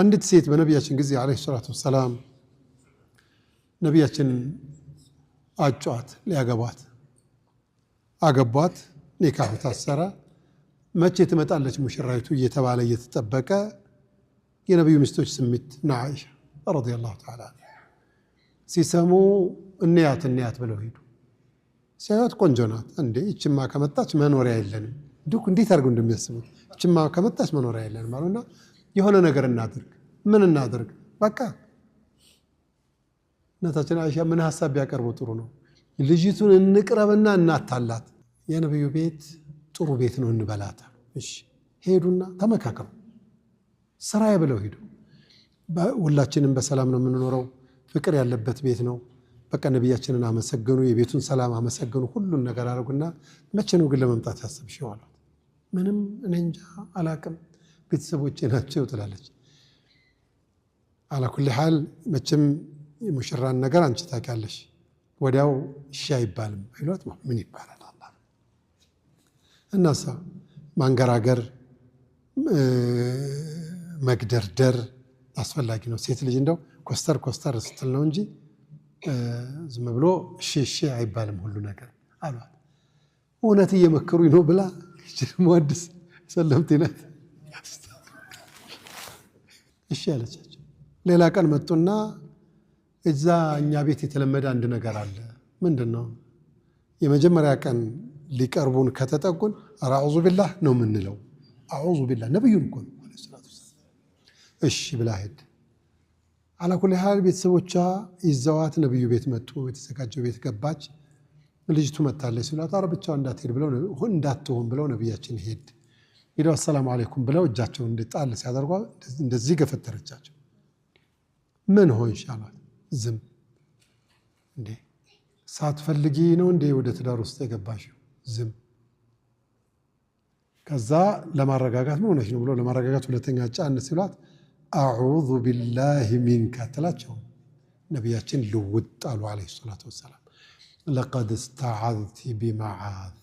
አንዲት ሴት በነቢያችን ጊዜ አለይሂ ሰላቱ ወሰላም ነቢያችን አጯት ሊያገቧት አገቧት ኒካህ ታሰረ መቼ ትመጣለች ሙሽራይቱ እየተባለ እየተጠበቀ የነብዩ ሚስቶች ስሜት ነዓኢሻ ረዲየላሁ ተዓላ ሲሰሙ እንያት ብለው ሄዱ ሲያዩት ቆንጆ ናት እንዴ እችማ ከመጣች መኖሪያ የለንም ዱክ እንዴት አድርገው እንደሚያስቡ እችማ ከመጣች መኖሪያ የለንም አሉና የሆነ ነገር እናድርግ ምን እናድርግ በቃ እናታችን አይሻ ምን ሐሳብ ያቀርቡ ጥሩ ነው ልጅቱን እንቅረብና እናታላት የነብዩ ቤት ጥሩ ቤት ነው እንበላታ እሺ ሄዱና ተመካከሩ ስራዬ ብለው ሄዱ ሁላችንም በሰላም ነው የምንኖረው ፍቅር ያለበት ቤት ነው በቃ ነብያችንን አመሰገኑ የቤቱን ሰላም አመሰገኑ ሁሉን ነገር አረጉና መቼ ነው ግን ለመምጣት ያሰብሽው አሏት ምንም እኔ እንጃ አላቅም ቤተሰቦቼ ናቸው ትላለች አላ ኩል ሐል መቼም የሙሽራን ነገር አንቺ ታውቂያለሽ ወዲያው እሺ አይባልም አይሏት ምን ይባላል አላህ እናሳ ማንገራገር መግደርደር አስፈላጊ ነው ሴት ልጅ እንደው ኮስተር ስትል ነው እንጂ ዝም ብሎ እሺ አይባልም ሁሉ ነገር አሏት እውነት እየመከሩኝ ነው ብላ ሙሐዲስ ሰለምቲናት እሺ አለቻቸው ሌላ ቀን መጡና እዛ እኛ ቤት የተለመደ አንድ ነገር አለ ምንድነው የመጀመሪያ ቀን ሊቀርቡን ከተጠጉን አዑዙ ቢላህ ነው ምንለው አዑዙ ቢላህ ነብዩን እኮ አለይሂ ሰላቱ እሺ ብላ ሄድ አላ ኩል ሐል ቤተሰቦቿ ይዘዋት ነብዩ ቤት መጡ የተዘጋጀው ቤት ገባች ልጅቱ መጣለች ሲሏት አረብቻው እንዳትሄድ ብለው እንዳትሆን ብለው ነብያችን ሄደው ሰላም አለይኩም ብለው እጃቸውን እንድጣል ሲያደርጓ እንደዚህ ገፈተረቻቸው ምን ሆይ ኢንሻአላህ ዝም እንዴ ሳትፈልጊ ነው እንዴ ወደ ትዳር ውስጥ የገባሽው ዝም ከዛ ለማረጋጋት ነው ነው ብሎ ለማረጋጋት ሁለተኛ ጫን ሲሏት አዑዙ ቢላሂ ሚንከ ተላቸው ነብያችን ልውጣሉ አለይሂ ሰላቱ ወሰላም ለቀድ استعذت بمعاذ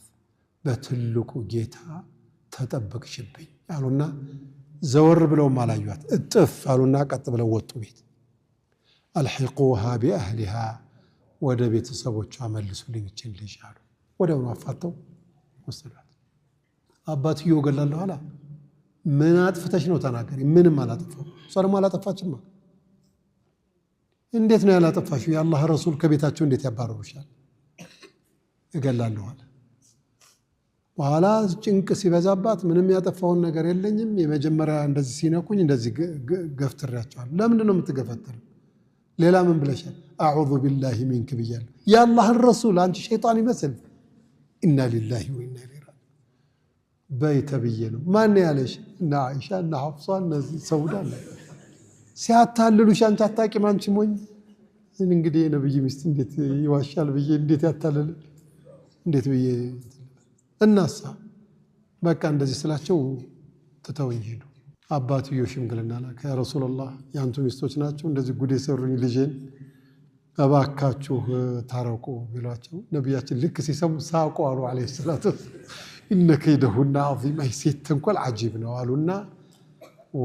በትልቁ ጌታ ተጠበቅሽብኝ አሉና ዘወር ብለው ማላዩት እጥፍ አሉና ቀጥ ብለው ወጡ ቤት الحقوها باهلها ወደ ቤተሰቦቿ መልሱልኝ እቺን ልጅ አሉ ወደው አፋተው ወሰዷት አባትየው ገላለሁ አላ ምን አጥፍተሽ ነው ተናገሪ ምንም አላጠፋው ሷልማ አላጠፋችማ እንዴት ነው ያላጠፋሽው የአላህ ረሱል ከቤታቸው እንዴት ያባረሩሻል እገላለሁ አለ በኋላ ጭንቅ ሲበዛባት ምንም ያጠፋውን ነገር የለኝም የመጀመሪያ እንደዚህ ሲነኩኝ እንደዚህ ገፍትራቸዋል ለምንድን ነው የምትገፈተር ሌላ ምን ብለሻል አዑዙ ቢላሂ ሚንክ ብያለሁ የአላህ ረሱል አንቺ ሸይጣን ይመስል ኢና ሊላሂ ወኢና ኢለይሂ ራጂዑን በይተብየ ነው ማን ያለሽ እና አይሻ እና ሐፍሳ እነዚህ ሰውዳ ሲያታልሉሽ አንቺ አታቂም አንቺ ሞኝ እንግዲህ የነብይ ሚስት እንዴት ይዋሻል ብዬ እንዴት ያታልል እንዴት ብዬ እናሳ በቃ እንደዚህ ስላቸው ተተውኝ ሄዱ አባትየው ሽምግልና ላከ ያ ረሱላህ ያንቱ ሚስቶች ናቸው እንደዚህ ጉዴ ሰሩኝ ልጄን እባካችሁ ታረቁ ቢሏቸው ነብያችን ልክ ሲሰሙ ሳቁ አሉ አለይሂ ሰላቱ إنك يدهن عظيم أي ست تنقل عجيبنا قالونا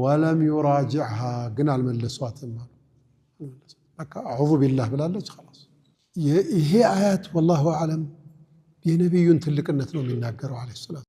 ولم يراجعها قنا الملسوات أعوذ بالله بلالج خلاص هي آيات والله أعلم يا نبي تلك النتنو من ناقروا عليه الصلاة